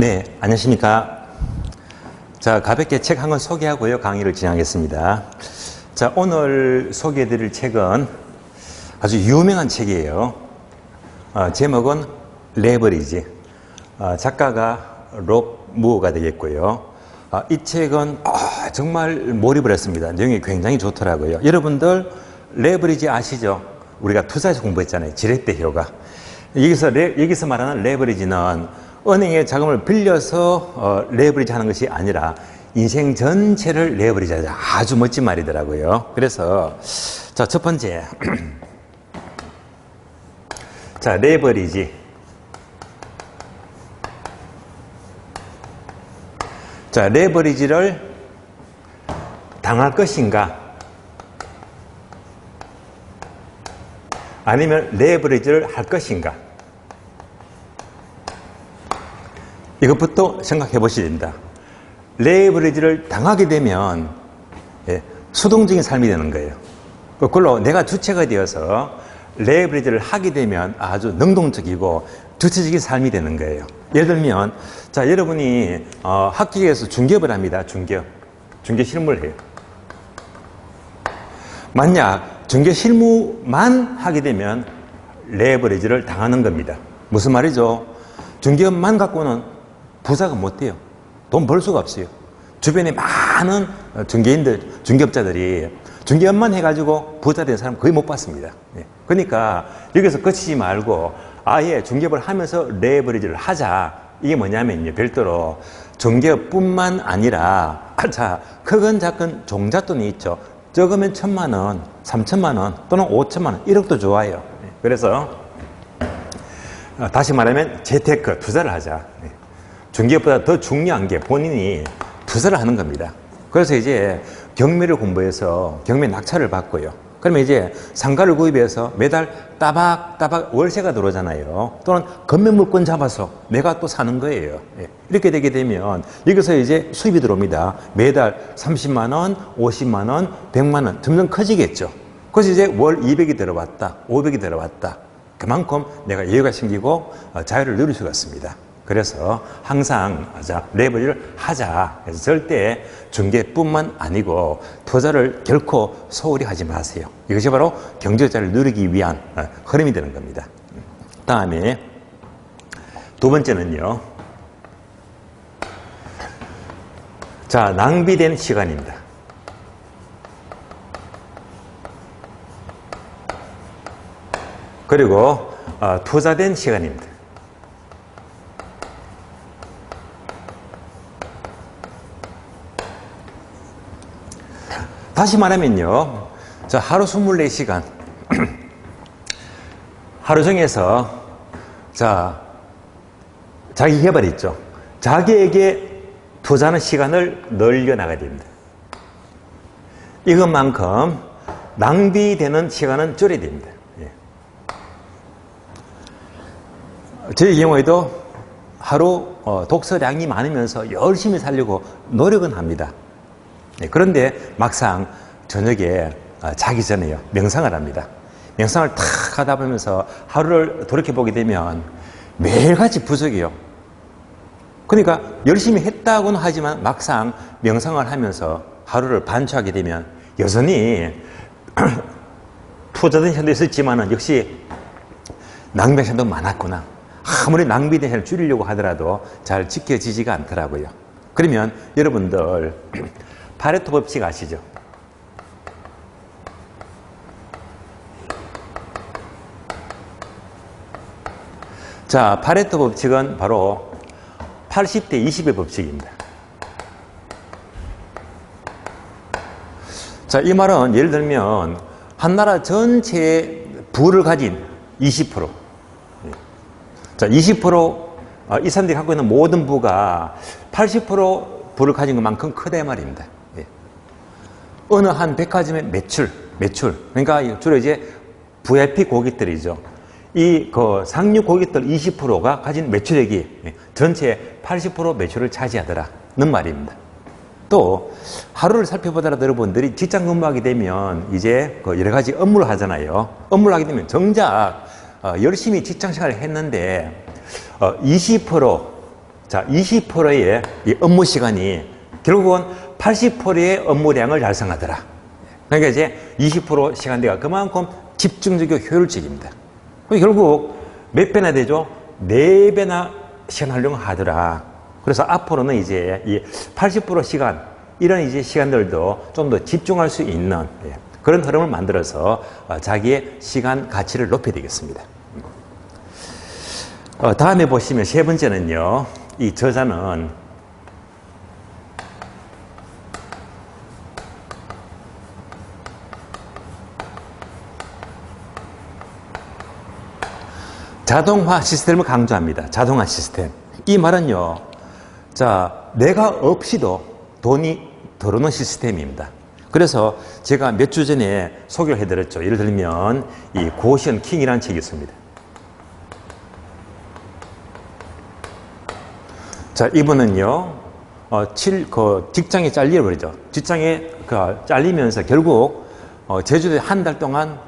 네, 안녕하십니까. 자, 가볍게 책 한 권 소개하고요. 강의를 진행하겠습니다. 자, 오늘 소개해드릴 책은 아주 유명한 책이에요. 제목은 레버리지. 작가가 롭 무어가 되겠고요. 이 책은 정말 몰입을 했습니다. 내용이 굉장히 좋더라고요. 여러분들 레버리지 아시죠? 우리가 투자에서 공부했잖아요. 지렛대 효과. 여기서 말하는 레버리지는 은행의 자금을 빌려서 레버리지 하는 것이 아니라 인생 전체를 레버리지 하자. 아주 멋진 말이더라고요. 그래서 자, 첫 번째 자, 레버리지. 자, 레버리지를 당할 것인가? 아니면 레버리지를 할 것인가? 이것부터 생각해 보셔야 됩니다. 레버리지를 당하게 되면 수동적인 삶이 되는 거예요. 그걸로 내가 주체가 되어서 레버리지를 하게 되면 아주 능동적이고 주체적인 삶이 되는 거예요. 예를 들면 자, 여러분이 학교에서 중개업을 합니다. 중개 실무를 해요. 만약 중개 실무만 하게 되면 레버리지를 당하는 겁니다. 무슨 말이죠? 중개업만 갖고는 부자가 못 돼요. 돈 벌 수가 없어요. 주변에 많은 중개업자들이 중개업만 해가지고 부자 된 사람 거의 못 봤습니다. 그러니까 여기서 그치지 말고 아예 중개업을 하면서 레버리지를 하자. 이게 뭐냐면요. 별도로 중개업뿐만 아니라 자, 크건 작건 종잣돈이 있죠. 적으면 1,000만 원, 3,000만 원 또는 5,000만 원, 1억도 좋아요. 그래서 다시 말하면 재테크, 투자를 하자. 중개업보다 더 중요한 게 본인이 투자를 하는 겁니다. 그래서 이제 경매를 공부해서 경매 낙찰을 받고요. 그러면 이제 상가를 구입해서 매달 따박따박 월세가 들어오잖아요. 또는 건매물권 잡아서 내가 또 사는 거예요. 이렇게 되게 되면 여기서 이제 수입이 들어옵니다. 매달 30만 원, 50만 원, 100만 원 점점 커지겠죠. 그래서 이제 월 200이 들어왔다, 500이 들어왔다. 그만큼 내가 여유가 생기고 자유를 누릴 수가 있습니다. 그래서 항상 레버리지를 하자. 그래서 절대 중개뿐만 아니고 투자를 결코 소홀히 하지 마세요. 이것이 바로 경제자를 누리기 위한 흐름이 되는 겁니다. 다음에 두 번째는요. 자, 낭비된 시간입니다. 그리고 투자된 시간입니다. 다시 말하면요. 자, 하루 24시간. 하루 중에서 자, 자기 개발 있죠. 자기에게 투자하는 시간을 늘려나가야 됩니다. 이것만큼 낭비되는 시간은 줄여야 됩니다. 저희 경우에도 하루 독서량이 많으면서 열심히 살려고 노력은 합니다. 그런데 막상 저녁에 자기 전에요. 명상을 합니다. 명상을 탁 하다 보면서 하루를 돌이켜보게 되면 매일같이 부족해요. 그러니까 열심히 했다고는 하지만 막상 명상을 하면서 하루를 반추하게 되면 여전히 투자된 시간도 있었지만 역시 낭비된 시간도 많았구나. 아무리 낭비된 시간을 줄이려고 하더라도 잘 지켜지지가 않더라고요. 그러면 여러분들 파레토 법칙 아시죠? 자, 파레토 법칙은 바로 80대 20의 법칙입니다. 자, 이 말은 예를 들면 한 나라 전체의 부를 가진 20%. 자, 20% 이 사람들이 갖고 있는 모든 부가 80% 부를 가진 것만큼 크다 이 말입니다. 어느 한 백화점의 매출. 그러니까 주로 이제 VIP 고객들이죠. 상류 고객들 20%가 가진 매출액이 전체 80% 매출을 차지하더라는 말입니다. 또 하루를 살펴보더라도 여러분들이 직장 근무하게 되면 이제 여러 가지 업무를 하잖아요. 업무를 하게 되면 정작 열심히 직장 생활을 했는데 20% 자, 20%의 이 업무 시간이 결국은 80%의 업무량을 달성하더라. 그러니까 이제 20% 시간대가 그만큼 집중적이고 효율적입니다. 결국 몇 배나 되죠? 4배나 시간 활용하더라. 그래서 앞으로는 이제 이 80% 시간, 이런 이제 시간들도 좀 더 집중할 수 있는 그런 흐름을 만들어서 자기의 시간 가치를 높여야 되겠습니다. 다음에 보시면 세 번째는요, 이 저자는 자동화 시스템을 강조합니다. 자동화 시스템. 이 말은요, 자, 내가 없이도 돈이 들어오는 시스템입니다. 그래서 제가 몇 주 전에 소개를 해드렸죠. 예를 들면 이 고시원 킹이라는 책이 있습니다. 자, 이분은요, 직장에 잘려버리죠. 직장에 잘리면서 결국 제주도에 한 달 동안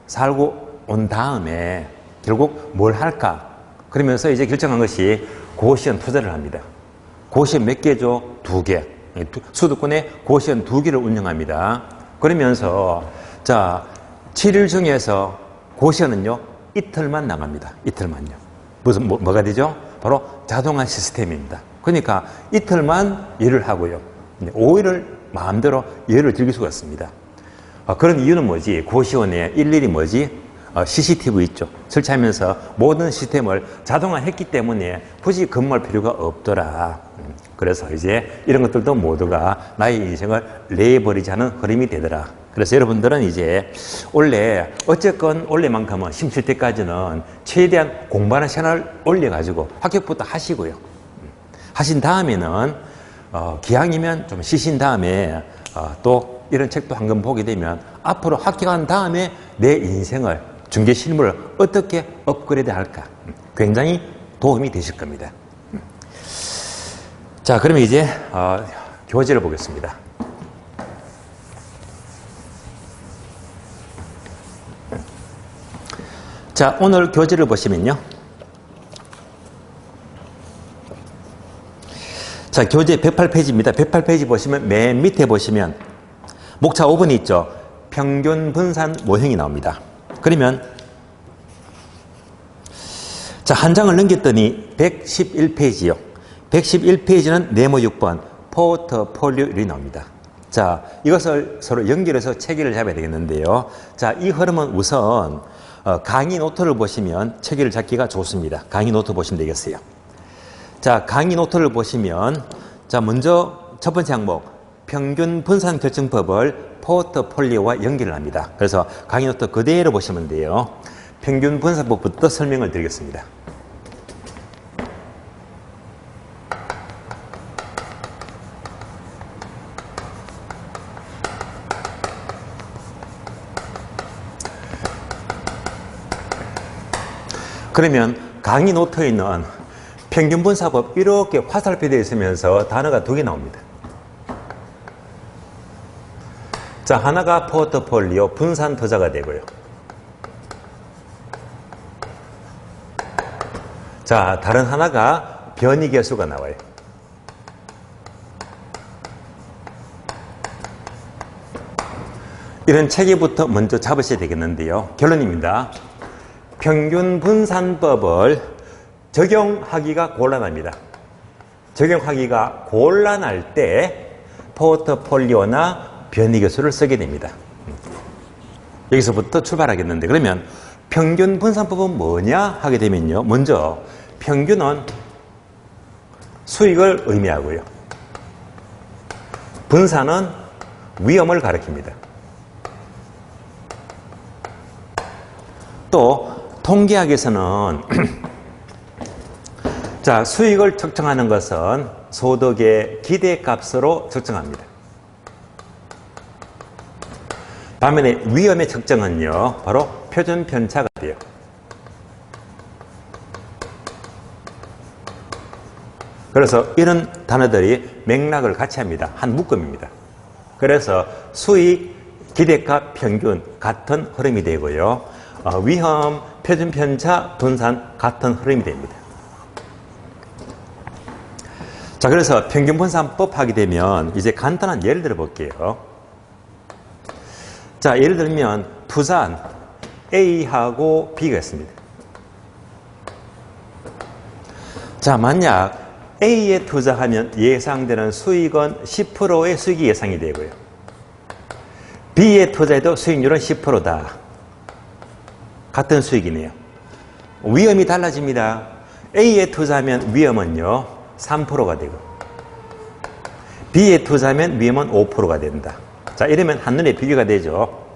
살고 온 다음에 결국 뭘 할까? 그러면서 이제 결정한 것이 고시원 투자를 합니다. 고시원 몇 개죠? 2개. 수도권에 고시원 2개를 운영합니다. 그러면서 자, 7일 중에서 고시원은요, 이틀만 나갑니다. 이틀만요. 무슨 뭐가 되죠? 바로 자동화 시스템입니다. 그러니까 이틀만 일을 하고요. 5일을 마음대로 여유를 즐길 수가 있습니다. 그런 이유는 뭐지? 고시원에 일일이 뭐지? CCTV 있죠. 설치하면서 모든 시스템을 자동화했기 때문에 굳이 근무할 필요가 없더라. 그래서 이제 이런 것들도 모두가 나의 인생을 내버리지 않은 흐름이 되더라. 그래서 여러분들은 이제 원래 어쨌건 원래만큼은 심칠 때까지는 최대한 공부하는 시간을 올려가지고 합격부터 하시고요. 하신 다음에는 기왕이면 좀 쉬신 다음에 또 이런 책도 한 권 보게 되면 앞으로 합격한 다음에 내 인생을 중개 실무를 어떻게 업그레이드 할까 굉장히 도움이 되실 겁니다. 자, 그러면 이제 교재를 보겠습니다. 자, 오늘 교재를 보시면요. 자, 교재 108페이지입니다. 108페이지 보시면 맨 밑에 보시면 목차 5번이 있죠. 평균 분산 모형이 나옵니다. 그러면 자, 한 장을 넘겼더니 111페이지요. 111페이지는 네모 6번 포트폴리오 1이 나옵니다. 자, 이것을 서로 연결해서 체계를 잡아야 되겠는데요. 자, 이 흐름은 우선 강의 노트를 보시면 체계를 잡기가 좋습니다. 강의 노트 보시면 되겠어요. 자, 강의 노트를 보시면 자, 먼저 첫 번째 항목 평균 분산 결정법을 포트폴리오와 연결을 합니다. 그래서 강의 노트 그대로 보시면 돼요. 평균 분산법부터 설명을 드리겠습니다. 그러면 강의 노트에 있는 평균분사법 이렇게 화살표되어 있으면서 단어가 2개 나옵니다. 자, 하나가 포트폴리오 분산 투자가 되고요. 자, 다른 하나가 변이계수가 나와요. 이런 체계부터 먼저 잡으셔야 되겠는데요. 결론입니다. 평균분산법을 적용하기가 곤란합니다. 적용하기가 곤란할 때 포트폴리오나 변이계수를 쓰게 됩니다. 여기서부터 출발하겠는데 그러면 평균분산법은 뭐냐 하게 되면요. 먼저 평균은 수익을 의미하고요. 분산은 위험을 가리킵니다. 또 통계학에서는 자, 수익을 측정하는 것은 소득의 기대값으로 측정합니다. 반면에 위험의 측정은요, 바로 표준 편차가 돼요. 그래서 이런 단어들이 맥락을 같이 합니다. 한 묶음입니다. 그래서 수익, 기대값, 평균 같은 흐름이 되고요. 위험, 표준 편차, 분산 같은 흐름이 됩니다. 자, 그래서 평균분산법 하게 되면 이제 간단한 예를 들어 볼게요. 자, 예를 들면 부산 A하고 B가 있습니다. 자, 만약 A에 투자하면 예상되는 수익은 10%의 수익이 예상이 되고요. B에 투자해도 수익률은 10%다. 같은 수익이네요. 위험이 달라집니다. A에 투자하면 위험은요 3%가 되고 B에 투자하면 위험은 5%가 된다. 자, 이러면 한눈에 비교가 되죠.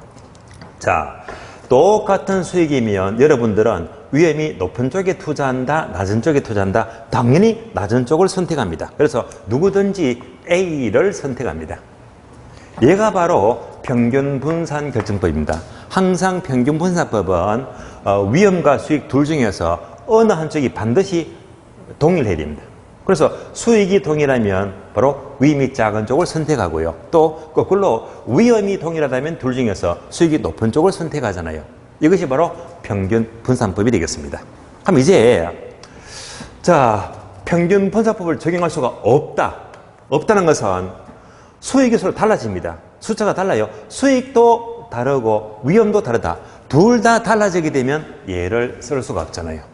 자, 똑같은 수익이면 여러분들은 위험이 높은 쪽에 투자한다, 낮은 쪽에 투자한다? 당연히 낮은 쪽을 선택합니다. 그래서 누구든지 A를 선택합니다. 얘가 바로 평균분산결정법입니다. 항상 평균분산법은 위험과 수익 둘 중에서 어느 한쪽이 반드시 동일해야 됩니다. 그래서 수익이 동일하면 바로 위험이 작은 쪽을 선택하고요. 또 거꾸로 위험이 동일하다면 둘 중에서 수익이 높은 쪽을 선택하잖아요. 이것이 바로 평균분산법이 되겠습니다. 그럼 이제 자, 평균분산법을 적용할 수가 없다는 것은 수익이 서로 달라집니다. 숫자가 달라요. 수익도 다르고 위험도 다르다. 둘 다 달라지게 되면 얘를 쓸 수가 없잖아요.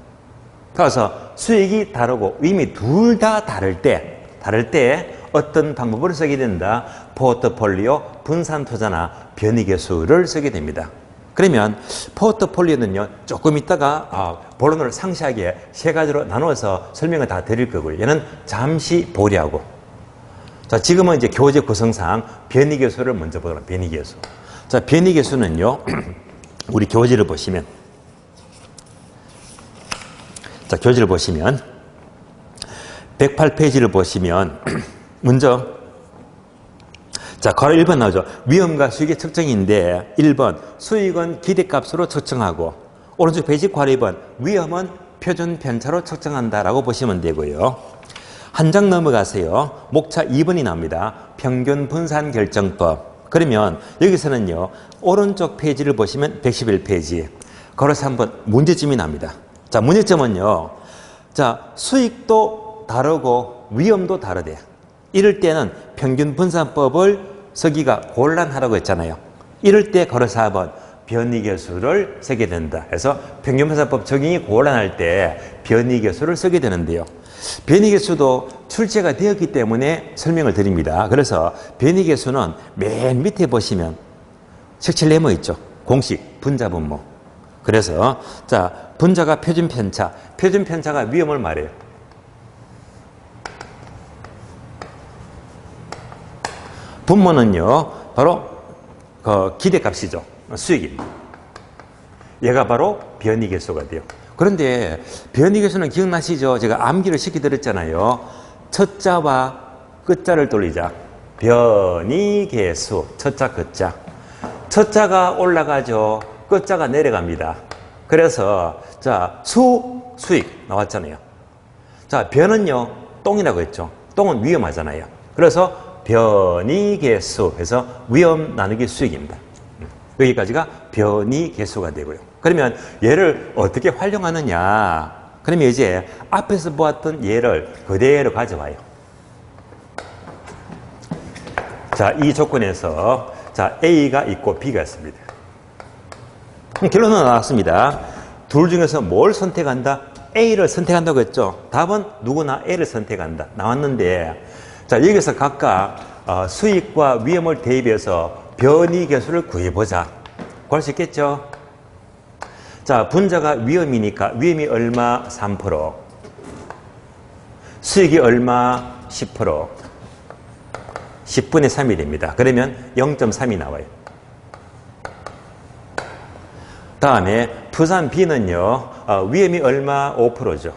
그래서 수익이 다르고 위험이 둘 다 다를 때 어떤 방법을 쓰게 된다. 포트폴리오 분산투자나 변이계수를 쓰게 됩니다. 그러면 포트폴리오는요 조금 있다가 본론을 상세하게 세 가지로 나누어서 설명을 다 드릴 거고요. 얘는 잠시 보류하고, 자, 지금은 이제 교재 구성상 변이계수를 먼저 보도록 합니다. 변이계수. 자, 변이계수는요 우리 교재를 보시면, 자, 교재를 보시면 108페이지를 보시면 먼저 자, 괄호 1번 나오죠. 위험과 수익의 측정인데 1번 수익은 기대값으로 측정하고, 오른쪽 페이지 괄호 2번 위험은 표준 편차로 측정한다라고 보시면 되고요. 한 장 넘어가세요. 목차 2번이 나옵니다. 평균 분산 결정법. 그러면 여기서는요 오른쪽 페이지를 보시면 111페이지 괄호 3번 문제점이 납니다. 자, 문제점은요, 자, 수익도 다르고 위험도 다르대. 이럴 때는 평균분산법을 쓰기가 곤란하다고 했잖아요. 이럴 때 괄호 4번 변이계수를 쓰게 된다. 그래서 평균분산법 적용이 곤란할 때 변이계수를 쓰게 되는데요. 변이계수도 출제가 되었기 때문에 설명을 드립니다. 그래서 변이계수는 맨 밑에 보시면 색칠 네모 있죠. 공식, 분자, 분모. 그래서 자, 분자가 표준편차, 표준편차가 위험을 말해요. 분모는요 바로 기대값이죠. 수익입니다. 얘가 바로 변이계수가 돼요. 그런데 변이계수는 기억나시죠? 제가 암기를 시켜드렸잖아요. 첫 자와 끝자를 돌리자. 변이계수, 첫자 끝자. 첫 자가 올라가죠. 끝자가 내려갑니다. 그래서 자, 수익 나왔잖아요. 자, 변은요 똥이라고 했죠. 똥은 위험하잖아요. 그래서 변이계수 해서 위험 나누기 수익입니다. 여기까지가 변이계수가 되고요. 그러면 얘를 어떻게 활용하느냐? 그러면 이제 앞에서 보았던 얘를 그대로 가져와요. 자, 이 조건에서 자, A가 있고 B가 있습니다. 그럼 결론은 나왔습니다. 둘 중에서 뭘 선택한다? A를 선택한다고 했죠. 답은 누구나 A를 선택한다. 나왔는데, 자, 여기서 각각 수익과 위험을 대입해서 변이계수를 구해보자. 구할 수 있겠죠? 자, 분자가 위험이니까 위험이 얼마? 3%. 수익이 얼마? 10%. 10분의 3이 됩니다. 그러면 0.3이 나와요. 다음에 부산 B는요, 위험이 얼마? 5%죠.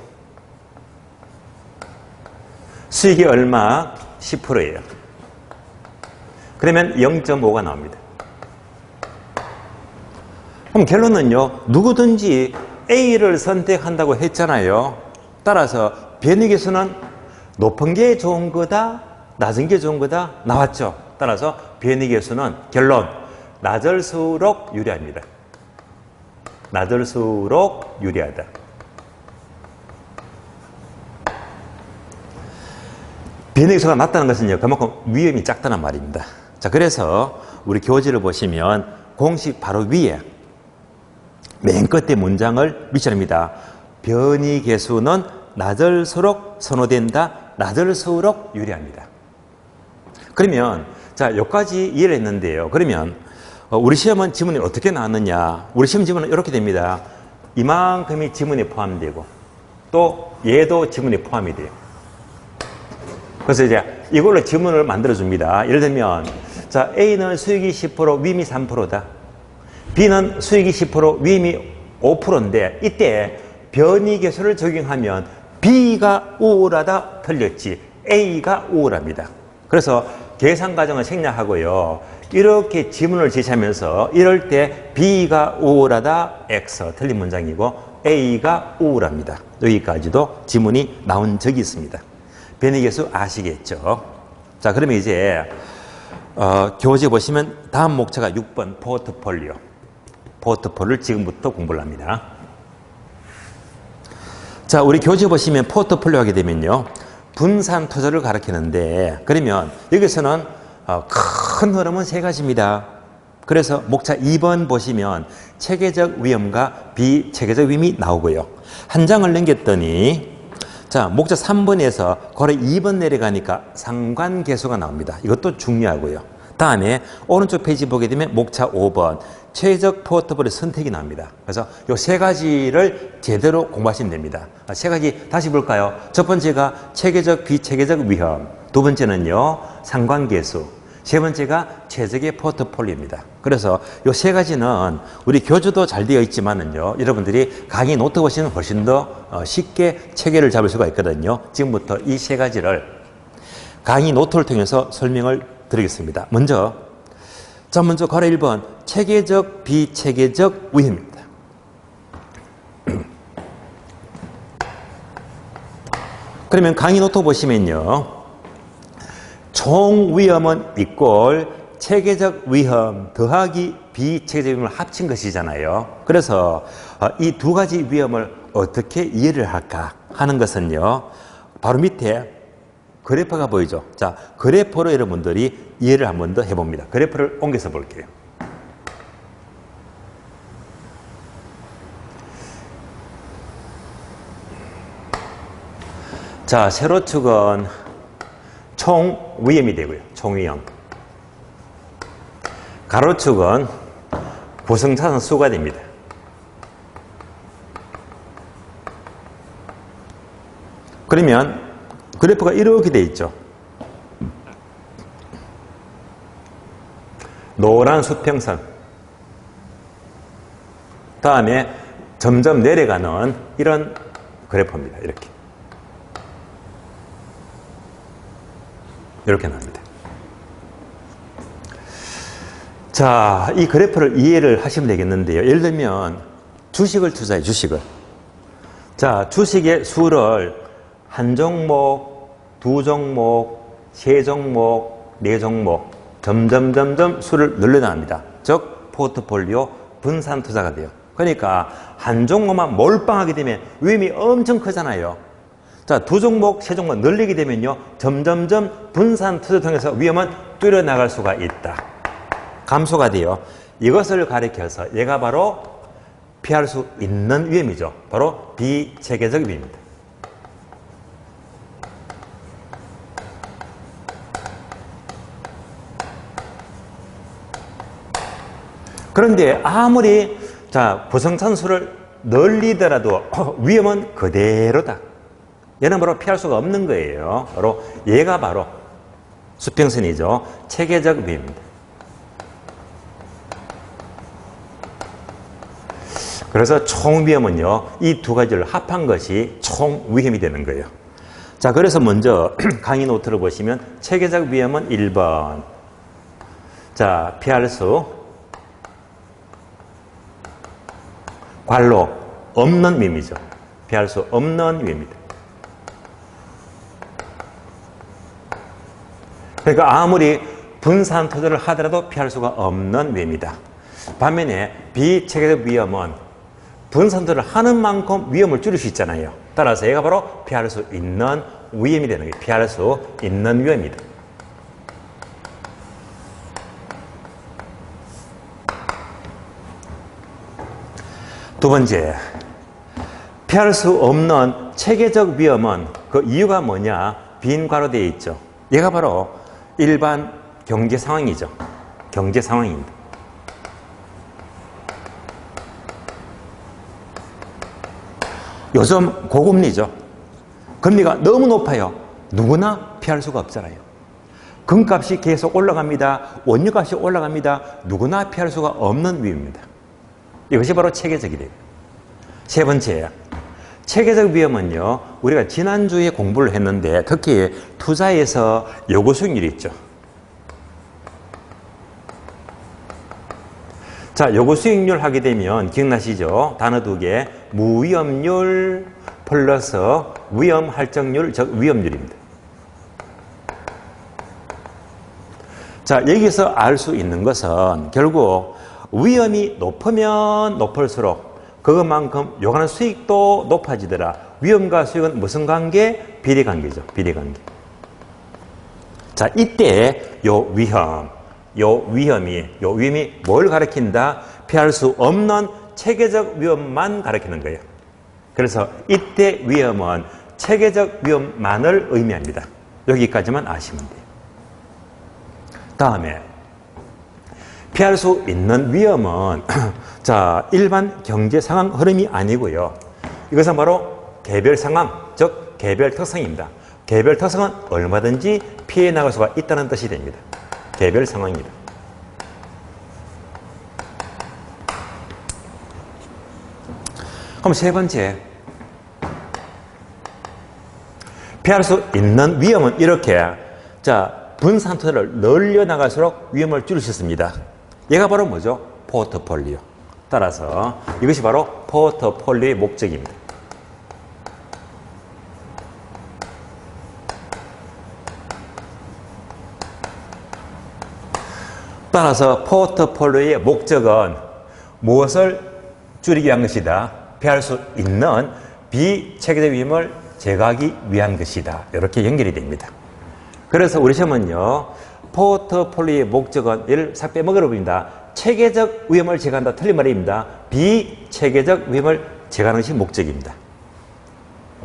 수익이 얼마? 10%예요. 그러면 0.5가 나옵니다. 그럼 결론은요, 누구든지 A를 선택한다고 했잖아요. 따라서 변이계수는 높은 게 좋은 거다, 낮은 게 좋은 거다 나왔죠. 따라서 변이계수는 결론, 낮을수록 유리합니다. 낮을수록 유리하다. 비행기수가 낮다는 것은요, 그만큼 위험이 작다는 말입니다. 자, 그래서 우리 교재를 보시면 공식 바로 위에 맨 끝에 문장을 미션입니다. 변이계수는 낮을수록 선호된다. 낮을수록 유리합니다. 그러면 자, 여기까지 이해를 했는데요. 그러면 우리 시험은 지문이 어떻게 나왔느냐? 우리 시험 지문은 이렇게 됩니다. 이만큼이 지문에 포함되고 또 얘도 지문에 포함이 돼요. 그래서 이제 이걸로 지문을 만들어 줍니다. 예를 들면 자, A는 수익이 10%, 위임이 3%다. B는 수익이 10%, 위임이 5%인데 이때 변이계수를 적용하면 B가 우월하다 틀렸지 A가 우월합니다. 그래서 계산 과정을 생략하고요. 이렇게 지문을 제시하면서 이럴 때 B가 우월하다 X 틀린 문장이고 A가 우월합니다. 여기까지도 지문이 나온 적이 있습니다. 변이계수 아시겠죠? 자, 그러면 이제 교재 보시면 다음 목차가 6번 포트폴리오. 포트폴리오를 지금부터 공부를 합니다. 자, 우리 교재 보시면 포트폴리오 하게 되면요. 분산 투자를 가리키는데 그러면 여기서는 큰 흐름은 세 가지입니다. 그래서 목차 2번 보시면 체계적 위험과 비체계적 위험이 나오고요. 한 장을 넘겼더니 자, 목차 3번에서 거래 2번 내려가니까 상관계수가 나옵니다. 이것도 중요하고요. 다음에 오른쪽 페이지 보게 되면 목차 5번 최적 포트폴리오 선택이 나옵니다. 그래서 이 세 가지를 제대로 공부하시면 됩니다. 세 가지 다시 볼까요? 첫 번째가 체계적 비체계적 위험, 두 번째는요 상관계수, 세 번째가 최적의 포트폴리오입니다. 그래서 이 세 가지는 우리 교주도 잘 되어 있지만은요 여러분들이 강의 노트 보시면 훨씬 더 쉽게 체계를 잡을 수가 있거든요. 지금부터 이 세 가지를 강의 노트를 통해서 설명을 드리겠습니다. 먼저 거래 1번 체계적 비체계적 위험입니다. 그러면 강의 노트 보시면요 총 위험은 이꼴 체계적 위험 더하기 비체계적 위험을 합친 것이잖아요. 그래서 이 두 가지 위험을 어떻게 이해를 할까 하는 것은요 바로 밑에 그래프가 보이죠. 자, 그래프로 여러분들이 이해를 한 번 더 해봅니다. 그래프를 옮겨서 볼게요. 자, 세로축은 총 위험이 되고요. 총 위험. 가로축은 구성차선 수가 됩니다. 그러면 그래프가 이렇게 되어 있죠. 노란 수평선. 다음에 점점 내려가는 이런 그래프입니다. 이렇게 나옵니다. 자, 이 그래프를 이해를 하시면 되겠는데요. 예를 들면 주식을 투자해, 주식을. 자, 주식의 수를 한 종목, 두 종목, 세 종목, 네 종목 점점 수를 늘려나갑니다. 즉 포트폴리오 분산 투자가 돼요. 그러니까 한 종목만 몰빵하게 되면 위험이 엄청 크잖아요. 자, 두 종목, 세 종목 늘리게 되면요 점점 분산 투자를 통해서 위험은 줄여나갈 수가 있다. 감소가 돼요. 이것을 가리켜서 얘가 바로 피할 수 있는 위험이죠. 바로 비체계적 위험입니다. 그런데 아무리 구성차선수를 늘리더라도 위험은 그대로다. 얘는 바로 피할 수가 없는 거예요. 바로 얘가 바로 수평선이죠. 체계적 위험입니다. 그래서 총 위험은요, 이 두 가지를 합한 것이 총 위험이 되는 거예요. 자, 그래서 먼저 강의 노트를 보시면 체계적 위험은 1번. 자, 피할 수 관로 없는 위험이죠. 피할 수 없는 위험입니다. 그러니까 아무리 분산 투자를 하더라도 피할 수가 없는 위험이다. 반면에 비체계적 위험은 분산 투자를 하는 만큼 위험을 줄일 수 있잖아요. 따라서 얘가 바로 피할 수 있는 위험이 되는 게 피할 수 있는 위험이다. 두 번째, 피할 수 없는 체계적 위험은 그 이유가 뭐냐? 빈 괄호 되어 있죠. 얘가 바로 일반 경제 상황이죠. 경제 상황입니다. 요즘 고금리죠. 금리가 너무 높아요. 누구나 피할 수가 없잖아요. 금값이 계속 올라갑니다. 원유값이 올라갑니다. 누구나 피할 수가 없는 위험입니다. 이것이 바로 체계적이래요. 세 번째, 체계적 위험은요, 우리가 지난주에 공부를 했는데 특히 투자에서 요구 수익률이 있죠. 자, 요구 수익률 하게 되면 기억나시죠? 단어 두 개, 무위험률 플러스 위험 할증률, 즉 위험률입니다. 자, 여기서 알 수 있는 것은 결국 위험이 높으면 높을수록 그것만큼 요구하는 수익도 높아지더라. 위험과 수익은 무슨 관계? 비례관계죠. 비례관계. 자, 이때 요 위험이 뭘 가리킨다? 피할 수 없는 체계적 위험만 가리키는 거예요. 그래서 이때 위험은 체계적 위험만을 의미합니다. 여기까지만 아시면 돼요. 다음에 피할 수 있는 위험은 자, 일반 경제 상황 흐름이 아니고요. 이것은 바로 개별 상황, 즉 개별 특성입니다. 개별 특성은 얼마든지 피해 나갈 수가 있다는 뜻이 됩니다. 개별 상황입니다. 그럼 세 번째, 피할 수 있는 위험은 이렇게 자, 분산 투자를 늘려 나갈수록 위험을 줄일 수 있습니다. 얘가 바로 뭐죠? 포트폴리오. 따라서 이것이 바로 포트폴리오의 목적입니다. 따라서 포트폴리오의 목적은 무엇을 줄이기 위한 것이다? 피할 수 있는 비체계적 위험을 제거하기 위한 것이다. 이렇게 연결이 됩니다. 그래서 우리 시험은요, 포트폴리오의 목적은 얘를 싹 빼먹으려 봅니다. 체계적 위험을 제거한다. 틀린 말입니다. 비체계적 위험을 제거하는 것이 목적입니다.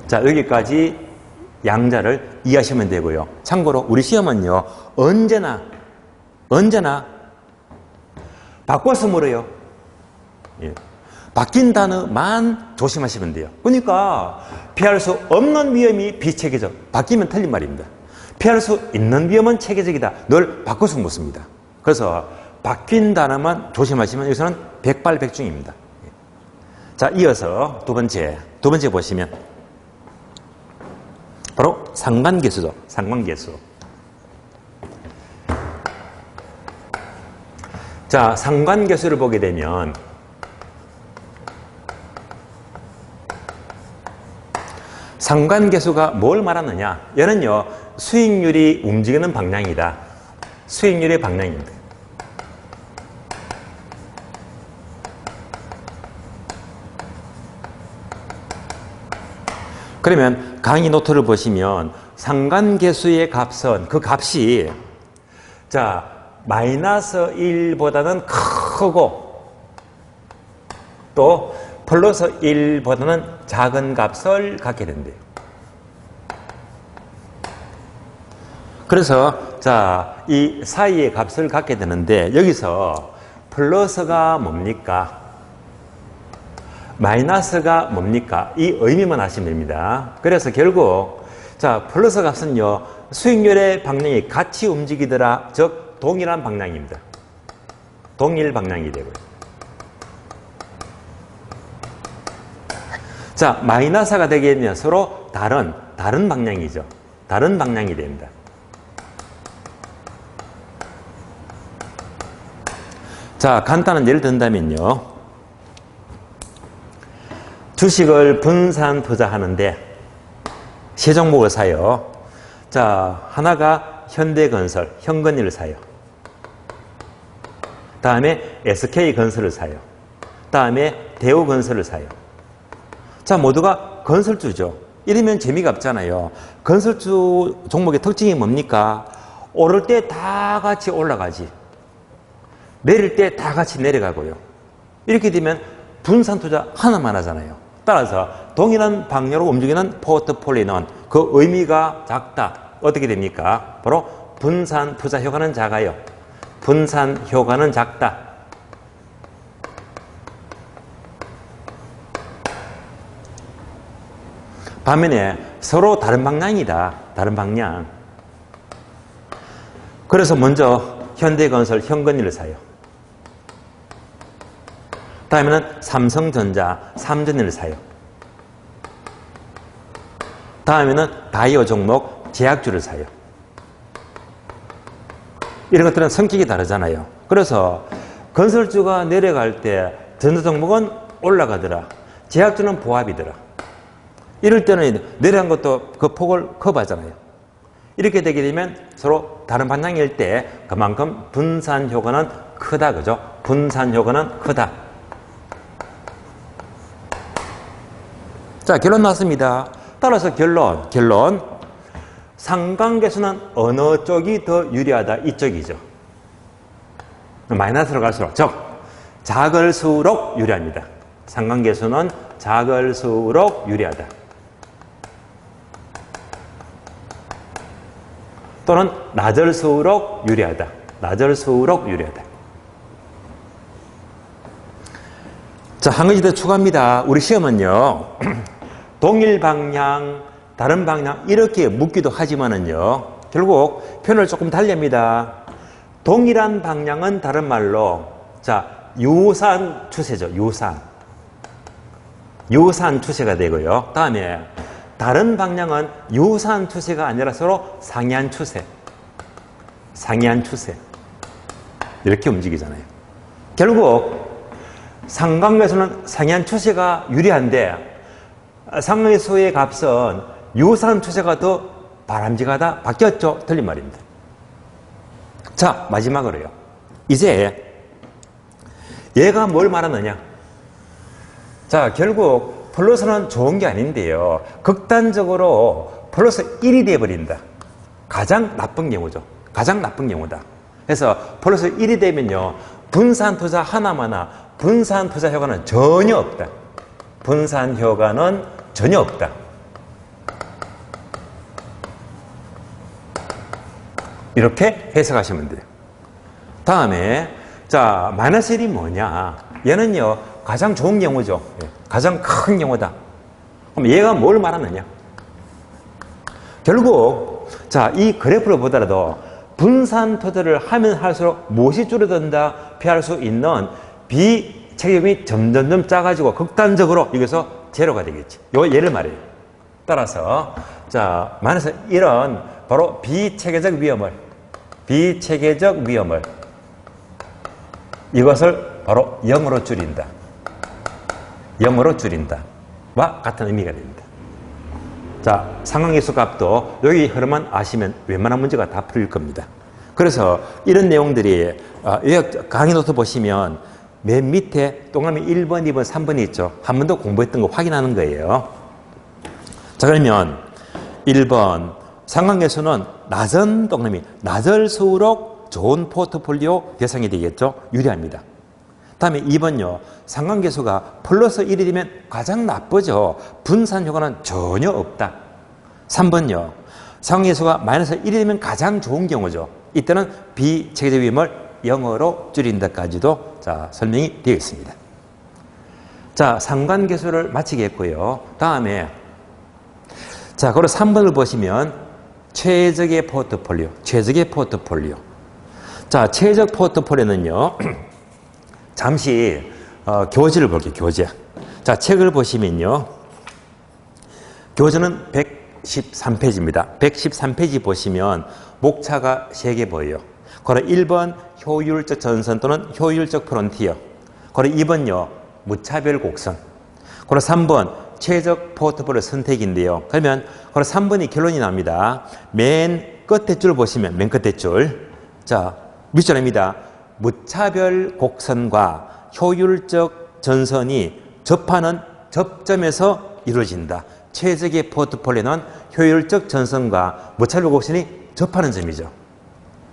자, 여기까지 양자를 이해하시면 되고요. 참고로 우리 시험은요, 언제나 바꿔서 물어요. 예. 바뀐 단어만 조심하시면 돼요. 그러니까 피할 수 없는 위험이 비체계적. 바뀌면 틀린 말입니다. 피할 수 있는 위험은 체계적이다. 늘 바꿔서 묻습니다. 그래서 바뀐 단어만 조심하시면 여기서는 백발백중입니다. 자, 이어서 두 번째 보시면 바로 상관계수죠. 상관계수. 자, 상관계수를 보게 되면 상관계수가 뭘 말하느냐? 얘는요, 수익률이 움직이는 방향이다. 수익률의 방향입니다. 그러면 강의 노트를 보시면 상관계수의 값은 그 값이 자, 마이너스 1보다는 크고 또 플러스 1보다는 작은 값을 갖게 된대요. 그래서 자, 이 사이의 값을 갖게 되는데 여기서 플러스가 뭡니까? 마이너스가 뭡니까? 이 의미만 아시면 됩니다. 그래서 결국 자, 플러스 값은요, 수익률의 방향이 같이 움직이더라. 즉 동일한 방향입니다. 동일 방향이 되고요. 자, 마이너스가 되게 되면 서로 다른 방향이죠. 다른 방향이 됩니다. 자, 간단한 예를 든다면요. 주식을 분산 투자하는데 세 종목을 사요. 자, 하나가 현대건설, 현건일을 사요. 다음에 SK건설을 사요. 다음에 대우건설을 사요. 자, 모두가 건설주죠. 이러면 재미가 없잖아요. 건설주 종목의 특징이 뭡니까? 오를 때 다 같이 올라가지. 내릴 때 다 같이 내려가고요. 이렇게 되면 분산 투자 하나만 하잖아요. 따라서 동일한 방향으로 움직이는 포트폴리오는 그 의미가 작다. 어떻게 됩니까? 바로 분산 투자 효과는 작아요. 분산 효과는 작다. 반면에 서로 다른 방향이다. 다른 방향. 그래서 먼저 현대건설, 현건일을 사요. 다음에는 삼성전자, 삼전일을 사요. 다음에는 바이오 종목, 제약주를 사요. 이런 것들은 성격이 다르잖아요. 그래서 건설주가 내려갈 때 전자 종목은 올라가더라. 제약주는 보합이더라. 이럴 때는 내려간 것도 그 폭을 커버하잖아요. 이렇게 되게 되면 서로 다른 방향일 때 그만큼 분산 효과는 크다. 그죠? 분산 효과는 크다. 자, 결론 나왔습니다. 따라서 결론. 상관계수는 어느 쪽이 더 유리하다? 이쪽이죠. 마이너스로 갈수록, 즉 작을수록 유리합니다. 상관계수는 작을수록 유리하다. 또는 낮을수록 유리하다. 낮을수록 유리하다. 자, 한 가지 더 추가합니다. 우리 시험은요, 동일 방향, 다른 방향 이렇게 묻기도 하지만은요, 결국 표현을 조금 달리합니다. 동일한 방향은 다른 말로, 자, 유사한 추세죠. 유사한 추세가 되고요. 다음에 다른 방향은 유사한 추세가 아니라 서로 상이한 추세. 이렇게 움직이잖아요. 결국 상관계수는 상이한 추세가 유리한데 상관계수의 값은 유사한 추세가 더 바람직하다. 바뀌었죠? 틀린 말입니다. 자, 마지막으로요. 이제 얘가 뭘 말하느냐? 자, 결국 플러스는 좋은 게 아닌데요. 극단적으로 플러스 1이 되어버린다. 가장 나쁜 경우죠. 가장 나쁜 경우다. 그래서 플러스 1이 되면요, 분산 투자 하나마나 분산 투자 효과는 전혀 없다. 분산 효과는 전혀 없다. 이렇게 해석하시면 돼요. 다음에 자, 마이너스 1이 뭐냐? 얘는요, 가장 좋은 경우죠. 가장 큰 경우다. 그럼 얘가 뭘 말하느냐? 결국 자, 이 그래프를 보더라도 분산 투자를 하면 할수록 무엇이 줄어든다? 피할 수 있는 비체계점이 점점점 작아지고 극단적으로 여기서 제로가 되겠지. 요 예를 말해요. 따라서 자, 마이너스 1은 바로 비체계적 위험을 이것을 바로 0으로 줄인다. 0으로 줄인다와 같은 의미가 됩니다. 자, 상관계수 값도 여기 흐름만 아시면 웬만한 문제가 다 풀릴 겁니다. 그래서 이런 내용들이 강의 노트 보시면 맨 밑에 동그라미 1번, 2번, 3번이 있죠. 한 번 더 공부했던 거 확인하는 거예요. 자, 그러면 1번 상관계수는 낮은 동그라미, 낮을수록 좋은 포트폴리오 대상이 되겠죠. 유리합니다. 다음에 2번요. 상관계수가 플러스 1이 되면 가장 나쁘죠. 분산 효과는 전혀 없다. 3번요. 상관계수가 마이너스 1이 되면 가장 좋은 경우죠. 이때는 비체계적 위험을 0으로 줄인다까지도 자, 설명이 되어 있습니다. 자, 상관계수를 마치겠고요. 다음에 자, 그리고 3번을 보시면 최적의 포트폴리오. 자, 최적 포트폴리오는요. 잠시 교재를 볼게요. 교재. 자, 책을 보시면요. 교재는 113페이지입니다. 113페이지 보시면 목차가 3개 보여요. 그리고 1번 효율적 전선 또는 효율적 프론티어. 그리고 2번요. 무차별 곡선. 그리고 3번 최적 포트폴리오 선택인데요. 그러면 그리고 3번이 결론이 납니다. 맨 끝에 줄 보시면 맨 끝에 줄. 자, 밑줄입니다. 무차별 곡선과 효율적 전선이 접하는 접점에서 이루어진다. 최적의 포트폴리오는 효율적 전선과 무차별 곡선이 접하는 점이죠.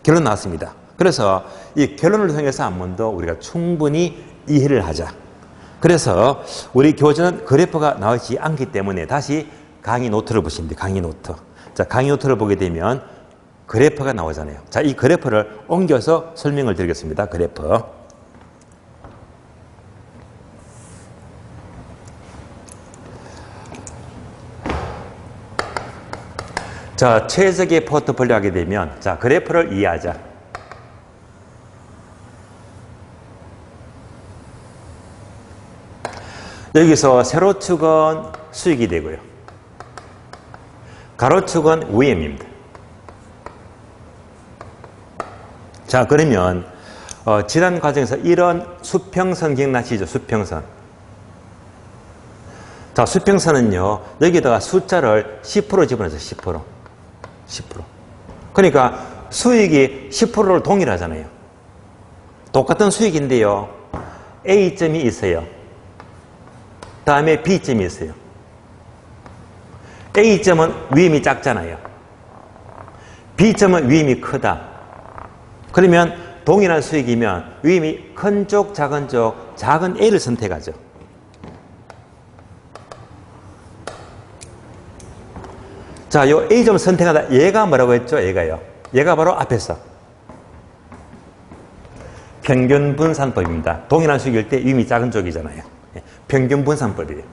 결론 나왔습니다. 그래서 이 결론을 통해서 한 번 더 우리가 충분히 이해를 하자. 그래서 우리 교재는 그래프가 나오지 않기 때문에 다시 강의 노트를 보시면 돼요. 강의 노트. 자, 강의 노트를 보게 되면 그래프가 나오잖아요. 자, 이 그래프를 옮겨서 설명을 드리겠습니다. 그래프. 자, 최적의 포트폴리오 하게 되면, 자, 그래프를 이해하자. 여기서 세로축은 수익이 되고요. 가로축은 위험입니다. 자, 그러면 지난 과정에서 이런 수평선 기억나시죠? 수평선. 자, 수평선은요, 여기다가 숫자를 10% 집어넣어서 10%. 그러니까 수익이 10%를 동일하잖아요. 똑같은 수익인데요. A점이 있어요. 다음에 B점이 있어요. A점은 위험이 작잖아요. B점은 위험이 크다. 그러면 동일한 수익이면 위험이 큰 쪽, 작은 쪽, 작은 A를 선택하죠. 자, 요 A점을 선택하다 얘가 뭐라고 했죠? 얘가 바로 앞에서 평균 분산법입니다. 동일한 수익일 때 위험이 작은 쪽이잖아요. 평균 분산법이에요.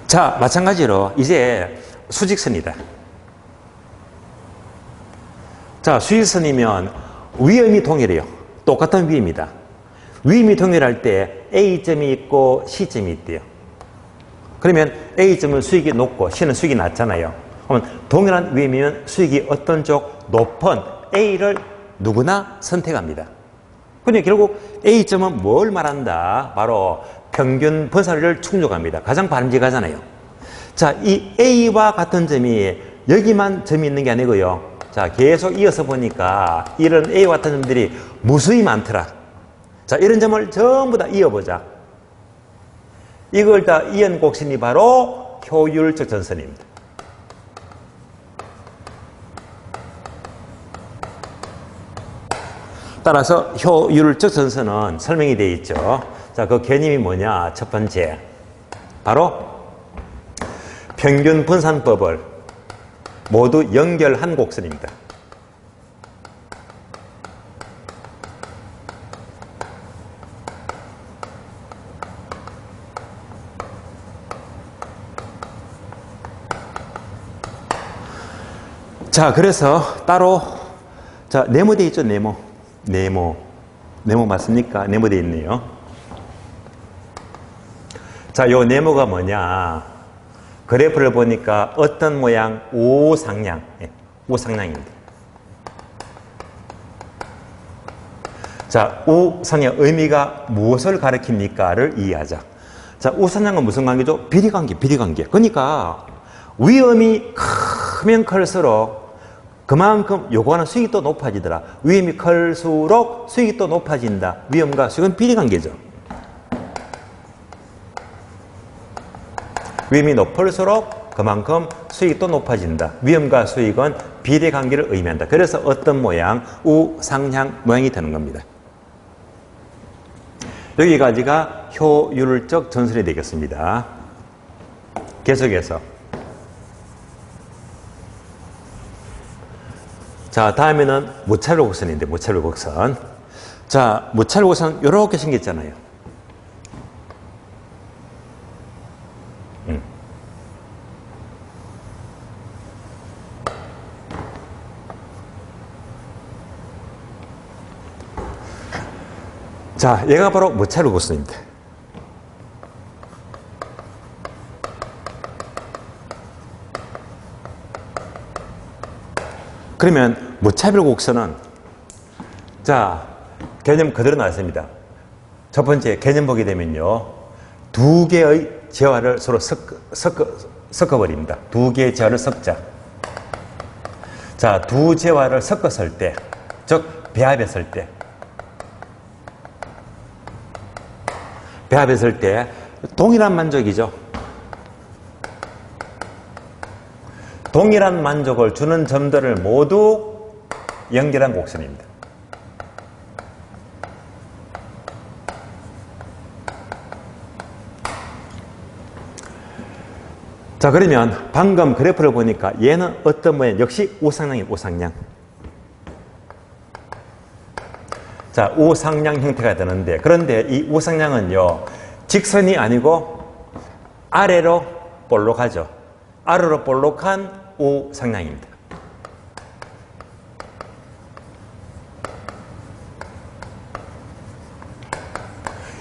자, 마찬가지로 이제 수직선이다. 자, 수직선이면 위험이 동일해요. 똑같은 위험이다. 위험이 동일할 때 A점이 있고 C점이 있대요. 그러면 A점은 수익이 높고 C는 수익이 낮잖아요. 그러면 동일한 위험이면 수익이 어떤 쪽 높은 A를 누구나 선택합니다. 근데 결국 A점은 뭘 말한다? 바로 평균 분산율을 충족합니다. 가장 바람직하잖아요. 자, 이 A와 같은 점이 여기만 점이 있는 게 아니고요. 자, 계속 이어서 보니까 이런 A와 같은 점들이 무수히 많더라. 자, 이런 점을 전부 다 이어보자. 이걸 다 이은 곡선이 바로 효율적 전선입니다. 따라서 효율적 전선은 설명이 되어 있죠. 자, 그 개념이 뭐냐? 첫 번째, 바로 평균 분산법을 모두 연결한 곡선입니다. 자, 그래서 따로 자, 네모되어 있죠? 네모 맞습니까? 네모되어 있네요. 자, 요 네모가 뭐냐? 그래프를 보니까 어떤 모양? 우상향. 우상향입니다. 자, 우상향 의미가 무엇을 가리킵니까?를 이해하자. 자, 우상향은 무슨 관계죠? 비례관계. 그러니까 위험이 크면 클수록 그만큼 요구하는 수익이 또 높아지더라. 위험이 클수록 수익이 또 높아진다. 위험과 수익은 비례관계죠. 위험이 높을수록 그만큼 수익이 또 높아진다. 위험과 수익은 비례관계를 의미한다. 그래서 어떤 모양? 우상향 모양이 되는 겁니다. 여기까지가 효율적 전선이 되겠습니다. 계속해서 자, 다음에는 무차별 곡선인데, 무차별 곡선. 자, 무차별 곡선 이렇게 생겼잖아요. 자, 얘가 바로 무차별 곡선입니다. 그러면 무차별 곡선은 자, 개념 그대로 나왔습니다. 첫 번째 개념 보게 되면요, 두 개의 재화를 서로 섞어버립니다. 두 개의 재화를 섞자. 자, 두 재화를 섞었을 때, 즉 배합했을 때. 배합했을 때 동일한 만족이죠. 동일한 만족을 주는 점들을 모두 연결한 곡선입니다. 자, 그러면 방금 그래프를 보니까 얘는 어떤 모양? 역시 우상향이에요, 우상향. 자, 우상향 형태가 되는데, 그런데 이 우상향은요, 직선이 아니고 아래로 볼록하죠. 아래로 볼록한 우상향입니다.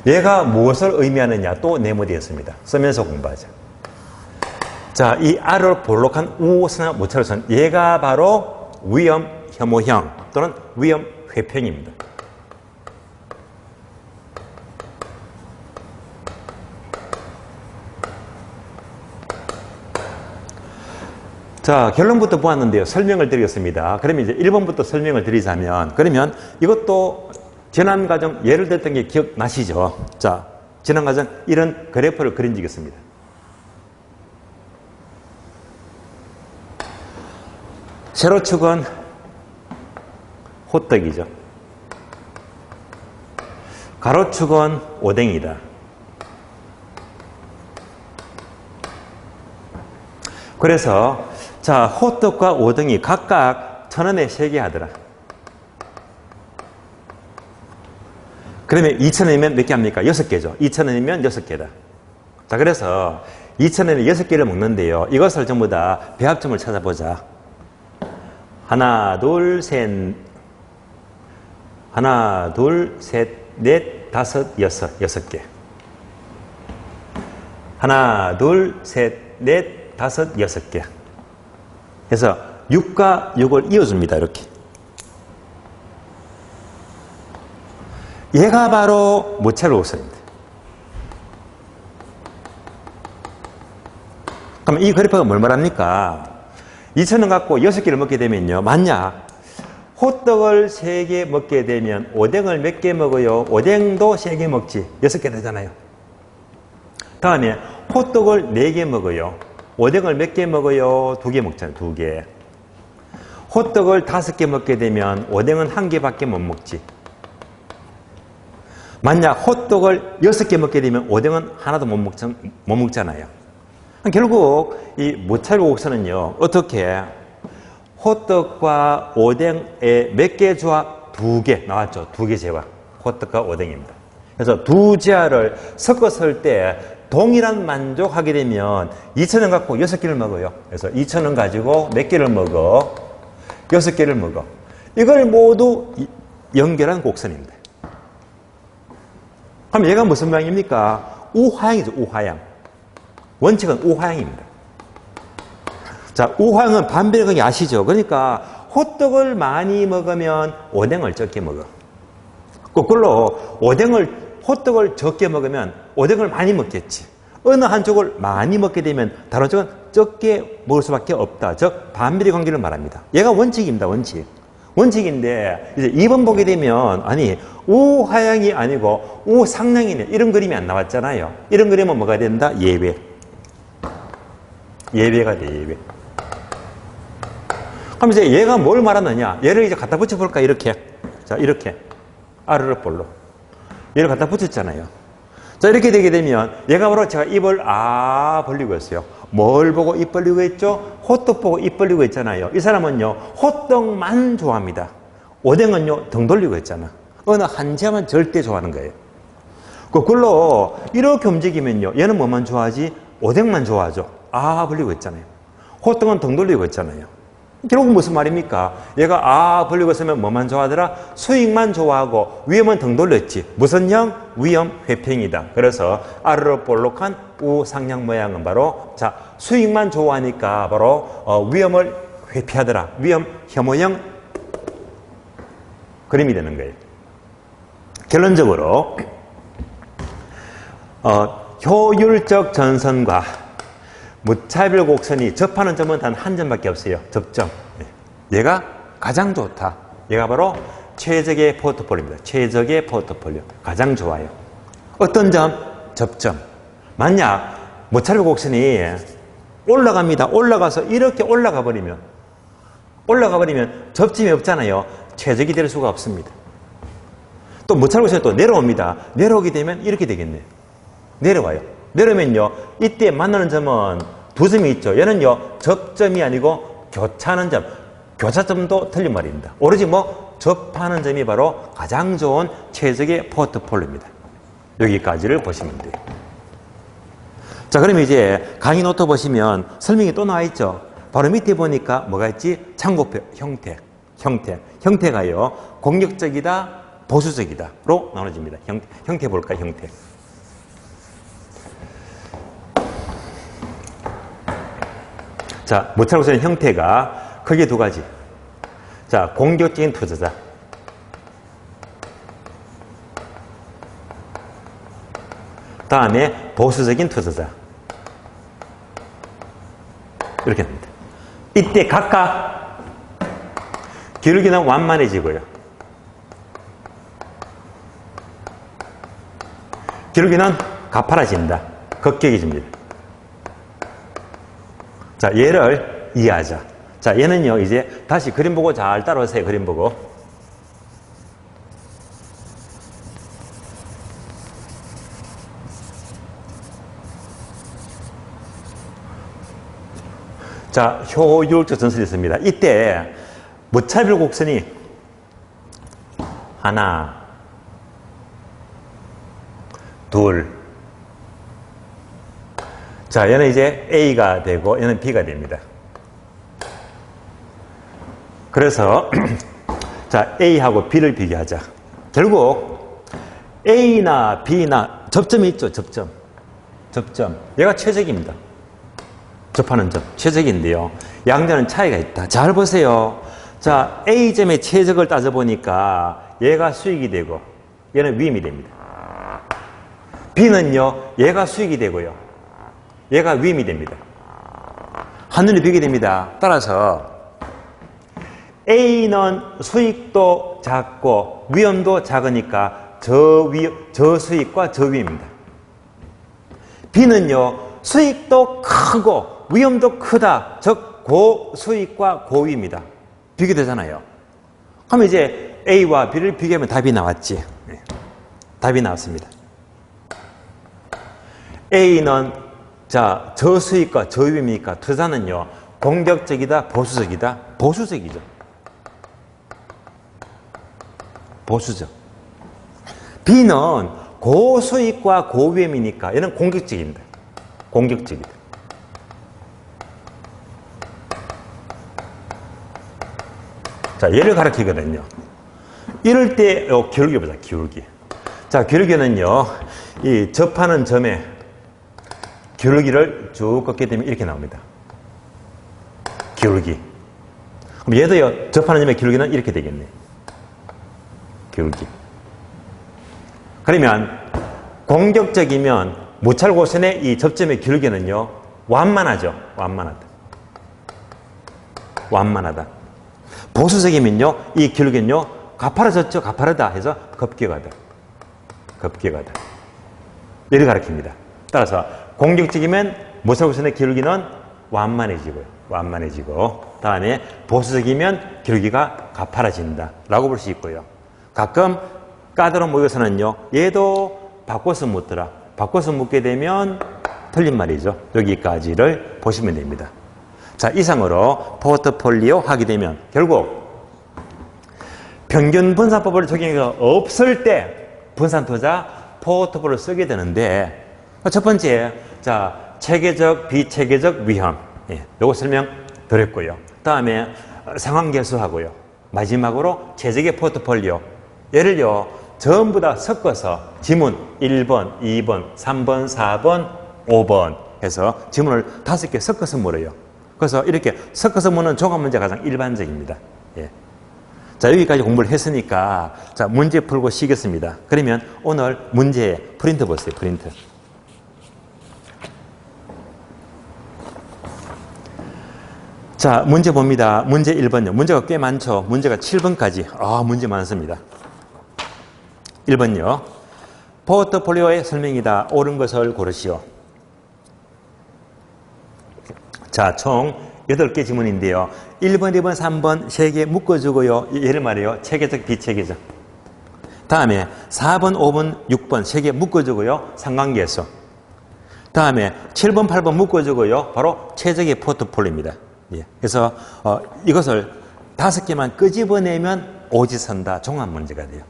얘가 무엇을 의미하느냐 또 네모되어 있습니다. 쓰면서 공부하자. 자, 이 아래로 볼록한 우상향 모차로선 얘가 바로 위험 혐오형 또는 위험 회평입니다. 자, 결론부터 보았는데요. 설명을 드리겠습니다. 그러면 이제 1번부터 설명을 드리자면, 그러면 이것도 지난 과정 예를 들었던 게 기억나시죠? 자, 지난 과정 이런 그래프를 그린 적이 있습니다. 세로축은 호떡이죠. 가로축은 오뎅이다. 그래서 자, 호떡과 오뎅이 각각 1,000원에 3개 하더라. 그러면 2,000원이면 몇 개 합니까? 6개죠. 2,000원이면 6개다. 자, 그래서 2,000원에 6개를 먹는데요. 이것을 전부 다 배합점을 찾아보자. 하나, 둘, 셋, 넷, 다섯, 여섯 개. 하나, 둘, 셋, 넷, 다섯, 여섯 개. 그래서 6과 6을 이어줍니다. 이렇게. 얘가 바로 모차로 곡선입니다. 그럼 이 그래프가 뭘 말합니까? 2,000원 갖고 6개를 먹게 되면요. 만약 호떡을 3개 먹게 되면 오뎅을 몇 개 먹어요? 오뎅도 3개 먹지. 6개 되잖아요. 다음에 호떡을 4개 먹어요. 오뎅을 몇 개 먹어요? 2개 먹잖아요. 2개. 호떡을 5개 먹게 되면 오뎅은 1개밖에 못 먹지. 만약 호떡을 6개 먹게 되면 오뎅은 하나도 못 먹잖아요. 결국 이 모차로 곡선은요. 어떻게 호떡과 오뎅의 몇 개 조합? 2개 나왔죠. 2개 제와 호떡과 오뎅입니다. 그래서 두 제화를 섞었을 때 동일한 만족하게 되면 2,000원 갖고 6개를 먹어요. 그래서 2,000원 가지고 몇 개를 먹어? 6개를 먹어. 이걸 모두 연결한 곡선입니다. 그럼 얘가 무슨 모양입니까? 우화양이죠. 우화양. 원칙은 우화양입니다. 자, 우화양은 반비례관계 아시죠? 그러니까 호떡을 많이 먹으면 오뎅을 적게 먹어. 거꾸로 호떡을 적게 먹으면 오뎅을 많이 먹겠지. 어느 한쪽을 많이 먹게 되면 다른 쪽은 적게 먹을 수밖에 없다. 즉 반비례 관계를 말합니다. 얘가 원칙입니다. 원칙. 원칙인데 이제 2번 보게 되면 아니 우하향이 아니고 우상향이네. 이런 그림이 안 나왔잖아요. 이런 그림은 뭐가 된다? 예외. 예외가 돼. 예외. 그럼 이제 얘가 뭘 말하느냐? 얘를 이제 갖다 붙여볼까? 이렇게. 자, 이렇게. 아래로 볼로. 얘를 갖다 붙였잖아요. 자, 이렇게 되게 되면 얘가 바로 제가 입을 벌리고 있어요. 뭘 보고 입 벌리고 있죠? 호떡 보고 입 벌리고 있잖아요. 이 사람은요, 호떡만 좋아합니다. 오뎅은요, 등 돌리고 있잖아. 어느 한 제만 절대 좋아하는 거예요. 거꾸로 이렇게 움직이면요, 얘는 뭐만 좋아하지? 오뎅만 좋아하죠. 벌리고 있잖아요. 호떡은 등 돌리고 있잖아요. 결국 무슨 말입니까? 얘가 벌리고 있으면 뭐만 좋아하더라? 수익만 좋아하고 위험은 등 돌렸지. 무슨 형? 위험 회평이다. 그래서 아래로 볼록한 우상향 모양은 바로 자 수익만 좋아하니까 바로 위험을 회피하더라. 위험 혐오형 그림이 되는 거예요. 결론적으로 효율적 전선과 무차별 곡선이 접하는 점은 단 한 점밖에 없어요. 접점. 얘가 가장 좋다. 얘가 바로 최적의 포트폴리오입니다. 최적의 포트폴리오. 가장 좋아요. 어떤 점? 접점. 만약 모차르 곡선이 올라갑니다. 올라가서 이렇게 올라가 버리면 접점이 없잖아요. 최적이 될 수가 없습니다. 또 모차르 곡선이 또 내려옵니다. 내려오게 되면 이렇게 되겠네요. 내려와요. 내려오면요. 이때 만나는 점은 두 점이 있죠. 얘는요. 접점이 아니고 교차하는 점. 교차점도 틀린 말입니다. 오로지 접하는 점이 바로 가장 좋은 최적의 포트폴리오입니다. 여기까지를 보시면 돼요. 자, 그러면 이제 강의 노트 보시면 설명이 또 나와 있죠. 바로 밑에 보니까 뭐가 있지? 참고표 형태. 형태가요. 공격적이다, 보수적이다로 나눠집니다. 형태 볼까요? 형태. 자, 모차르 곡선의 형태가 크게 두 가지. 자, 공격적인 투자자. 다음에 보수적인 투자자. 이렇게 됩니다. 이때 각각 기울기는 완만해지고요. 기울기는 가파라진다. 급격해집니다. 자, 얘를 이해하자. 자, 얘는요, 이제 다시 그림 보고 잘 따라오세요. 그림 보고. 자, 효율적 전선이 있습니다. 이때 무차별 곡선이 하나, 둘. 자, 얘는 이제 A가 되고 얘는 B가 됩니다. 그래서 자, A하고 B를 비교하자. 결국 A나 B나 접점이 있죠. 접점. 얘가 최적입니다. 접하는 점. 최적인데요. 양자는 차이가 있다. 잘 보세요. 자, A점의 최적을 따져보니까 얘가 수익이 되고 얘는 위임이 됩니다. B는요. 얘가 수익이 되고요. 얘가 위임이 됩니다. 하늘이 비게 됩니다. 따라서 A는 수익도 작고 위험도 작으니까 저수익과 저위입니다. B는요. 수익도 크고 위험도 크다. 즉 고수익과 고위입니다. 비교되잖아요. 그럼 이제 A와 B를 비교하면 답이 나왔지. 네. 답이 나왔습니다. A는 자 저수익과 저위입니까? 투자는요. 공격적이다, 보수적이다? 보수적이죠. 보수적. B는 고수익과 고위험이니까 얘는 공격적입니다. 공격적이다. 자, 얘를 가리키거든요. 이럴 때 기울기 보자. 기울기. 자, 기울기는요. 이 접하는 점에 기울기를 쭉 꺾게 되면 이렇게 나옵니다. 기울기. 그럼 얘도요. 접하는 점의 기울기는 이렇게 되겠네. 기울기. 그러면 공격적이면 모차르 곡선의 이 접점의 기울기는요. 완만하죠. 완만하다. 보수적이면요. 이 기울기는요. 가파라졌죠. 가파르다 해서 급격하다. 얘를 가리킵니다. 따라서 공격적이면 모차르 곡선의 기울기는 완만해지고 다음에 보수적이면 기울기가 가파라진다 라고 볼 수 있고요. 가끔 까다로운 모의고사는요. 얘도 바꿔서 묻더라. 바꿔서 묻게 되면 틀린 말이죠. 여기까지를 보시면 됩니다. 자, 이상으로 포트폴리오 하게 되면 결국 평균 분산법을 적용해서 없을 때 분산투자 포트폴리오를 쓰게 되는데 첫 번째, 자, 체계적, 비체계적 위험. 예, 요거 설명 드렸고요. 다음에 상황계수하고요. 마지막으로 최적의 포트폴리오. 얘를요, 전부 다 섞어서 지문 1번, 2번, 3번, 4번, 5번 해서 지문을 5개 섞어서 물어요. 그래서 이렇게 섞어서 묻는 종합 문제가 가장 일반적입니다. 예. 자, 여기까지 공부를 했으니까 자, 문제 풀고 쉬겠습니다. 그러면 오늘 문제 프린트 보세요. 프린트. 자, 문제 봅니다. 문제 1번요. 문제가 꽤 많죠. 문제가 7번까지. 문제 많습니다. 1번요. 포트폴리오의 설명이다. 옳은 것을 고르시오. 자, 총 8개 지문인데요. 1번, 2번, 3번 3개 묶어주고요. 예를 말해요. 체계적, 비체계적. 다음에 4번, 5번, 6번 3개 묶어주고요. 상관계수. 다음에 7번, 8번 묶어주고요. 바로 최적의 포트폴리오입니다. 예. 그래서 이것을 5개만 끄집어내면 오지선다. 종합 문제가 돼요.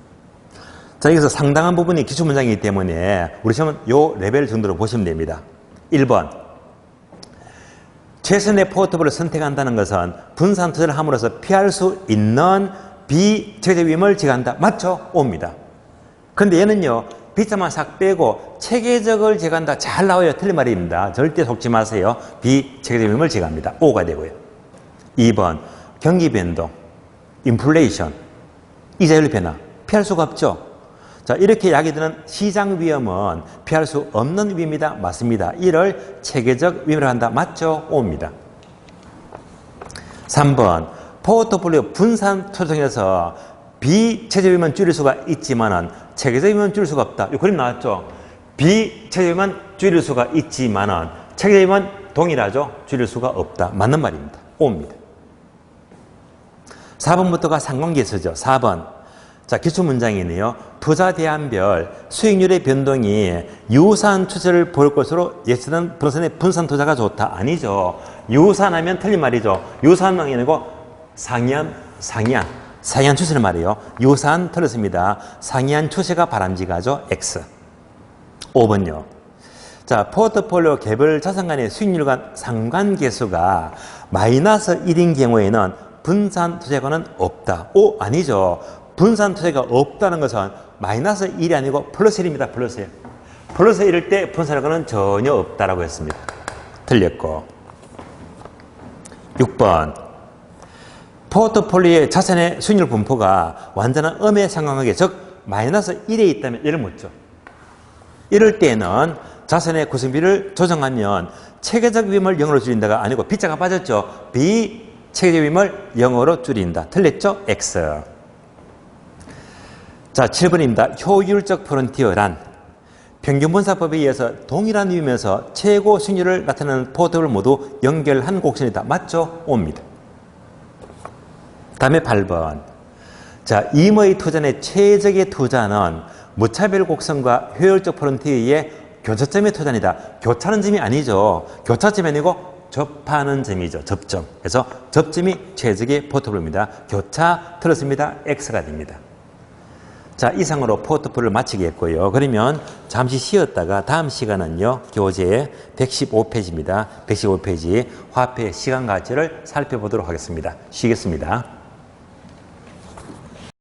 자, 여기서 상당한 부분이 기출문장이기 때문에 우리 시험은 요 레벨 정도로 보시면 됩니다. 1번. 최선의 포트폴리오를 선택한다는 것은 분산 투자를 함으로써 피할 수 있는 비체계적 위험을 제거한다. 맞죠? O입니다. 그런데 얘는요. B자만 싹 빼고 체계적을 제거한다. 잘 나와요. 틀린 말입니다. 절대 속지 마세요. 비체계적 위험을 제거합니다. O가 되고요. 2번. 경기 변동, 인플레이션, 이자율 변화. 피할 수가 없죠. 자, 이렇게 이야기되는 시장 위험은 피할 수 없는 위험이다. 맞습니다. 이를 체계적 위험이라고 한다. 맞죠? O입니다. 3번. 포트폴리오 분산 투자에서 비체계적 위험은 줄일 수가 있지만은 체계적 위험은 줄일 수가 없다. 이 그림 나왔죠? 비체계적 위험은 줄일 수가 있지만은 체계적 위험은 동일하죠? 줄일 수가 없다. 맞는 말입니다. O입니다. 4번부터가 상관계수죠. 4번. 자, 기출문장이네요. 투자 대안별 수익률의 변동이 유사한 추세를 보일 것으로 예측된 분산 투자가 좋다. 아니죠. 유사하면 틀린 말이죠. 유사한 아니고 상이한 추세를 말이에요. 유사한 틀렸습니다. 상이한 추세가 바람직하죠. X. 5번요. 자, 포트폴리오 개별 자산 간의 수익률 간 상관계수가 마이너스 1인 경우에는 분산 투자가는 없다. O 아니죠. 분산 투자가 없다는 것은 마이너스 1이 아니고 플러스 1입니다. 플러스 1. 플러스 1일 때 분산 효과는 전혀 없다라고 했습니다. 틀렸고. 6번. 포트폴리오의 자산의 수익률 분포가 완전한 음에 상관하게, 즉 마이너스 1에 있다면 얘를 묻죠. 이럴 때는 자산의 구성비를 조정하면 체계적 위험을 0으로 줄인다가 아니고 B자가 빠졌죠. 비체계적 위험을 0으로 줄인다. 틀렸죠? X. 자, 7번입니다. 효율적 프론티어란 평균분사법에 의해서 동일한 위험에서 최고 수익률을 나타내는 포트를 모두 연결한 곡선이다. 맞죠? O입니다. 다음에 8번. 자, 임의 투자의 최적의 투자는 무차별 곡선과 효율적 프론티어의 교차점의 투자이다. 교차하는 점이 아니죠. 교차점이 아니고 접하는 점이죠. 접점. 그래서 접점이 최적의 포트폴리오입니다. 교차 틀었습니다. X가 됩니다. 자, 이상으로 포트폴리오를 마치겠고요. 그러면 잠시 쉬었다가 다음 시간은요, 교재 115페이지입니다. 115페이지 화폐 시간 가치를 살펴보도록 하겠습니다. 쉬겠습니다.